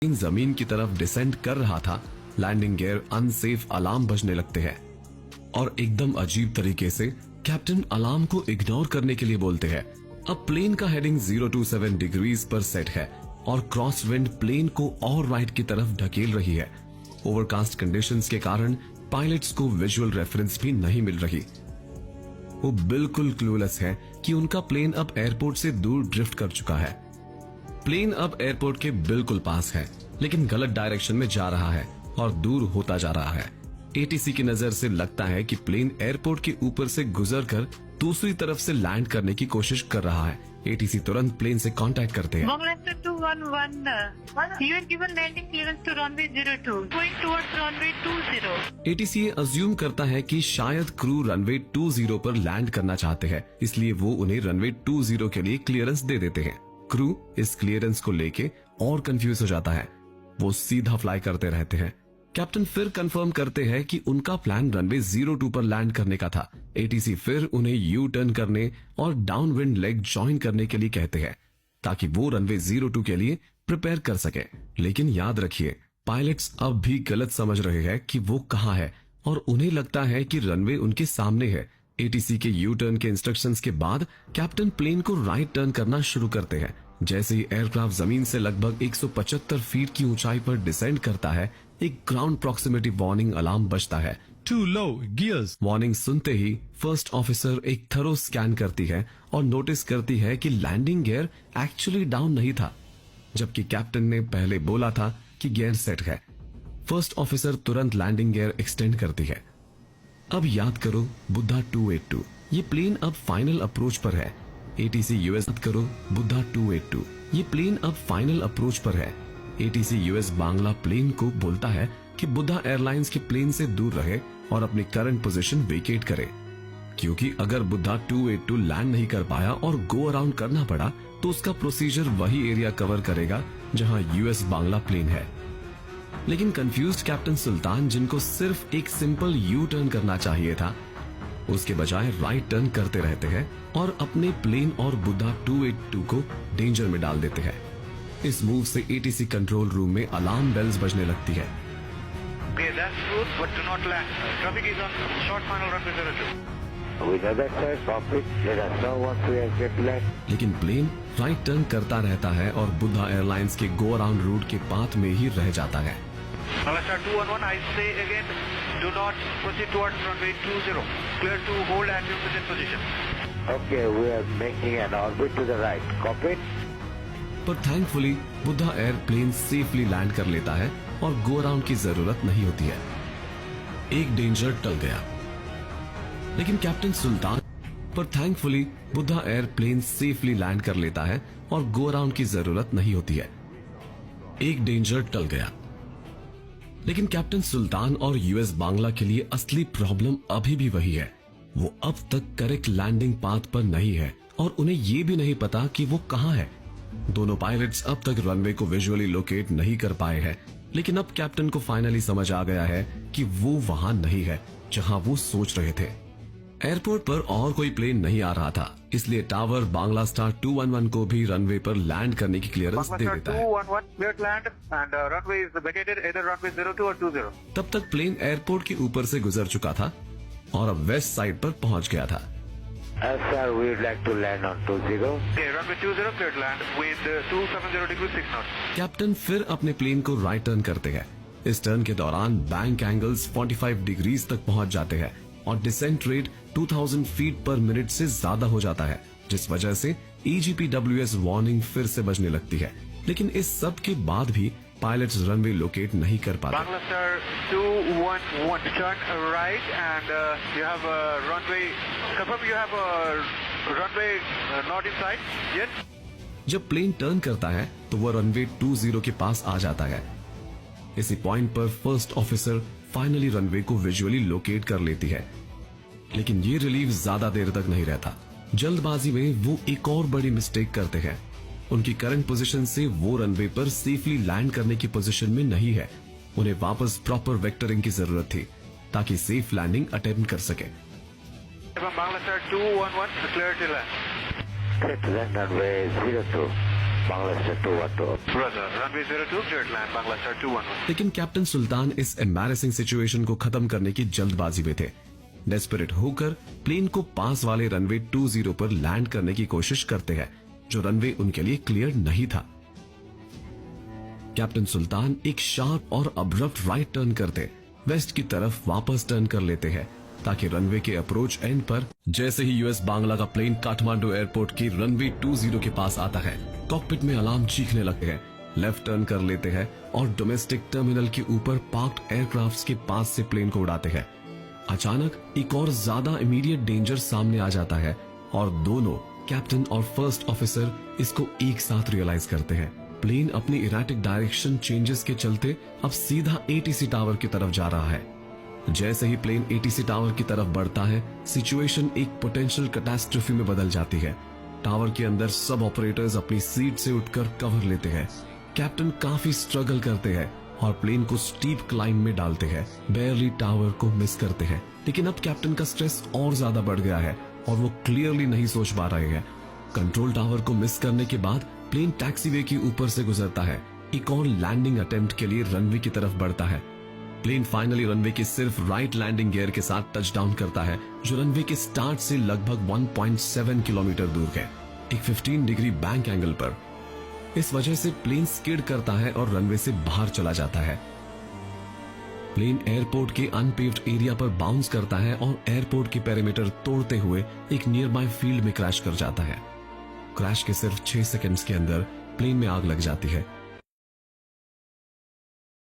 Plane जमीन की तरफ डिसेंड कर रहा था, लैंडिंग गियर अनसेफ अलार्म बजने लगते हैं और एकदम अजीब तरीके से कैप्टन अलार्म को इग्नोर करने के लिए बोलते हैं। अब प्लेन का हेडिंग 027 डिग्रीज पर सेट है और क्रॉस विंड प्लेन को और राइट की तरफ ढकेल रही है। ओवरकास्ट कंडीशंस के कारण पायलट्स को विजुअल रेफरेंस भी नहीं मिल रही। वो बिल्कुल क्लूलेस है कि उनका प्लेन अब एयरपोर्ट से दूर ड्रिफ्ट कर चुका है। प्लेन अब एयरपोर्ट के बिल्कुल पास है, लेकिन गलत डायरेक्शन में जा रहा है और दूर होता जा रहा है। एटीसी की नजर से लगता है कि प्लेन एयरपोर्ट के ऊपर से गुजरकर दूसरी तरफ से लैंड करने की कोशिश कर रहा है। एटीसी तुरंत प्लेन से कांटेक्ट करते हैं। एटीसी अज्यूम करता है कि शायद क्रू रनवे 20 पर लैंड करना चाहते हैं, इसलिए वो उन्हें रनवे 20 के लिए क्लियरेंस दे देते हैं। क्रू इस क्लियरेंस को लेके और कंफ्यूज हो जाता है। वो सीधा फ्लाई करते रहते हैं। कैप्टन फिर कंफर्म करते हैं कि उनका प्लान रनवे 02 पर लैंड करने का था। एटीसी फिर उन्हें यू टर्न करने और डाउनविंड लेग ज्वाइन करने के लिए कहते हैं ताकि वो रनवे 02 के लिए प्रिपेयर कर सके। लेकिन याद रखिए, पायलट्स अब भी गलत समझ रहे हैं कि वो कहाँ है और उन्हें लगता है कि रनवे उनके सामने है। एटीसी के यू टर्न के इंस्ट्रक्शंस के बाद कैप्टन प्लेन को राइट टर्न करना शुरू करते हैं। जैसे ही एयरक्राफ्ट जमीन से लगभग 175 फीट की ऊंचाई पर डिसेंड करता है, एक ग्राउंड प्रॉक्सिमिटी वार्निंग अलार्म बजता है। Too low gears. वार्निंग सुनते ही फर्स्ट ऑफिसर एक थरो स्कैन करती है और नोटिस करती है कि लैंडिंग गियर एक्चुअली डाउन नहीं था, जबकि कैप्टन ने पहले बोला था कि गियर सेट है। फर्स्ट ऑफिसर तुरंत लैंडिंग गियर एक्सटेंड करती है। अब याद करो बुद्धा 282, ये प्लेन अब फाइनल अप्रोच पर है। एटीसी यूएस करो बुद्धा 282, ये प्लेन अब फाइनल अप्रोच पर है। एटीसी यूएस बांग्ला प्लेन को बोलता है कि बुद्धा एयरलाइंस के प्लेन से दूर रहे और अपनी करंट पोजीशन वेकेट करे, क्योंकि अगर बुद्धा 282 लैंड नहीं कर पाया और गो अराउंड करना पड़ा तो उसका प्रोसीजर वही एरिया कवर करेगा जहां यूएस बांग्ला प्लेन है। लेकिन कंफ्यूज्ड कैप्टन सुल्तान, जिनको सिर्फ एक सिंपल यू टर्न करना चाहिए था, उसके बजाय राइट टर्न करते रहते हैं और अपने प्लेन और बुद्धा 282 को डेंजर में डाल देते हैं। इस मूव से एटीसी कंट्रोल रूम में अलार्म बेल्स बजने लगती है। Okay, that's good, but do not land. Traffic is on short final runway 02. With other side, cockpit, let us know once we have get land. लेकिन plane right turn करता रहता है और Buddha airlines के go around root के path में ही रह जाता है। Malastar 211, I say again, do not proceed towards runway 20. Clear to hold and move in position. Okay, we are making an orbit to the right. Cockpit. पर thankfully Buddha airplane safely land कर लेता है और go around की जरूरत नहीं होती है। एक डेंजर टल गया, लेकिन कैप्टन सुल्तान पर thankfully Buddha airplane safely land कर लेता है और गो अराउंड की जरूरत नहीं होती है। एक डेंजर टल गया, लेकिन कैप्टन सुल्तान और यूएस बांग्ला के लिए असली प्रॉब्लम अभी भी वही है। वो अब तक करेक्ट लैंडिंग पाथ पर नहीं है और उन्हें ये भी नहीं पता कि वो कहाँ है। दोनों पायलट्स अब तक रनवे को विजुअली लोकेट नहीं कर पाए हैं, लेकिन अब कैप्टन को फाइनली समझ आ गया है कि वो वहां नहीं है जहां वो सोच रहे थे। एयरपोर्ट पर और कोई प्लेन नहीं आ रहा था, इसलिए टावर बांग्ला स्टार 211 को भी रनवे पर लैंड करने की क्लियरेंस दे देता है। 211, clear to land and runway is vacated either runway 02 or 20. तब तक प्लेन एयरपोर्ट के ऊपर से गुजर चुका था और अब वेस्ट साइड पर पहुंच गया था। Sir, we would like to land on 20. Okay, runway 20, clear to land with 270 degrees 6 knots. Captain फिर अपने प्लेन को राइट टर्न करते हैं। इस टर्न के दौरान बैंक एंगल्स 45 डिग्रीज तक पहुंच जाते हैं और descent rate 2000 feet per minute से ज्यादा हो जाता है, जिस वजह से EGPWS वार्निंग फिर से बजने लगती है। लेकिन इस सब के बाद भी पायलट्स रनवे लोकेट नहीं कर पाते। Bangla Star 211, turn right and you have a runway, confirm you have a runway not inside, yes? जब प्लेन टर्न करता है तो वो रनवे 20 के पास आ जाता है। इसी पॉइंट पर फर्स्ट ऑफिसर फाइनली रनवे को विजुअली लोकेट कर लेती है, लेकिन ये रिलीफ ज्यादा देर तक नहीं रहता। जल्दबाजी में वो एक और बड़ी मिस्टेक करते हैं। उनकी करंट पोजीशन से वो रनवे पर सेफली लैंड करने की पोजीशन में नहीं है। उन्हें वापस प्रॉपर वेक्टरिंग की जरूरत थी ताकि सेफ लैंडिंग अटेम्प्ट कर सके। Bangla Star 211, clear to land. Clear to land runway 02. Bangladesh 212. Roger. Runway 02, clear to land, Bangla Star 211. लेकिन कैप्टन सुल्तान इस एम्बैरेसिंग सिचुएशन को खत्म करने की जल्दबाजी में थे। डेस्परेट होकर प्लेन को पास वाले रनवे 20 पर लैंड करने की कोशिश करते हैं, जो रनवे उनके लिए क्लियर नहीं था। कैप्टन सुल्तान एक शार्प और अब्रप्ट राइट टर्न करते वेस्ट की तरफ वापस टर्न कर लेते हैं, ताकि रनवे के अप्रोच एंड पर जैसे ही यूएस बांग्ला का प्लेन काठमांडू एयरपोर्ट की रनवे 20 के पास आता है, कॉकपिट में अलार्म चीखने लगते हैं। लेफ्ट टर्न कर लेते हैं और डोमेस्टिक टर्मिनल के ऊपर पार्क्ड एयरक्राफ्ट्स के पास से प्लेन को उड़ाते हैं। अचानक एक और ज्यादा इमीडिएट डेंजर सामने आ जाता है और दोनों कैप्टन और फर्स्ट ऑफिसर इसको एक साथ रियलाइज करते हैं। प्लेन अपनी इराटिक डायरेक्शन चेंजेस के चलते अब सीधा एटीसी टावर की तरफ जा रहा है। जैसे ही प्लेन एटीसी टावर की तरफ बढ़ता है, सिचुएशन एक पोटेंशियल कैटास्ट्रोफी में बदल जाती है। टावर के अंदर सब ऑपरेटर्स अपनी सीट से उठकर कवर लेते हैं। कैप्टन काफी स्ट्रगल करते हैं और प्लेन को स्टीप क्लाइंब में डालते हैं। बेयरली टावर को मिस करते हैं, लेकिन अब कैप्टन का स्ट्रेस और ज्यादा बढ़ गया है और वो क्लियरली नहीं सोच पा रहे हैं। कंट्रोल टावर को मिस करने के बाद प्लेन टैक्सीवे के ऊपर से गुजरता है। एक और लैंडिंग अटेम्प्ट के लिए रनवे की तरफ बढ़ता है। प्लेन फाइनली रनवे के सिर्फ राइट लैंडिंग गियर के साथ टच डाउन करता है, जो रनवे के स्टार्ट से लगभग 1.7 किलोमीटर दूर है, एक 15 डिग्री बैंक एंगल पर। इस वजह से प्लेन स्किड करता है और रनवे से बाहर चला जाता है। प्लेन एयरपोर्ट के अनपेव्ड एरिया पर बाउंस करता है और एयरपोर्ट के पेरीमीटर तोड़ते हुए एक नियर बाय फील्ड में क्रैश कर जाता है। क्रैश के सिर्फ 6 सेकंड्स के अंदर प्लेन में आग लग जाती है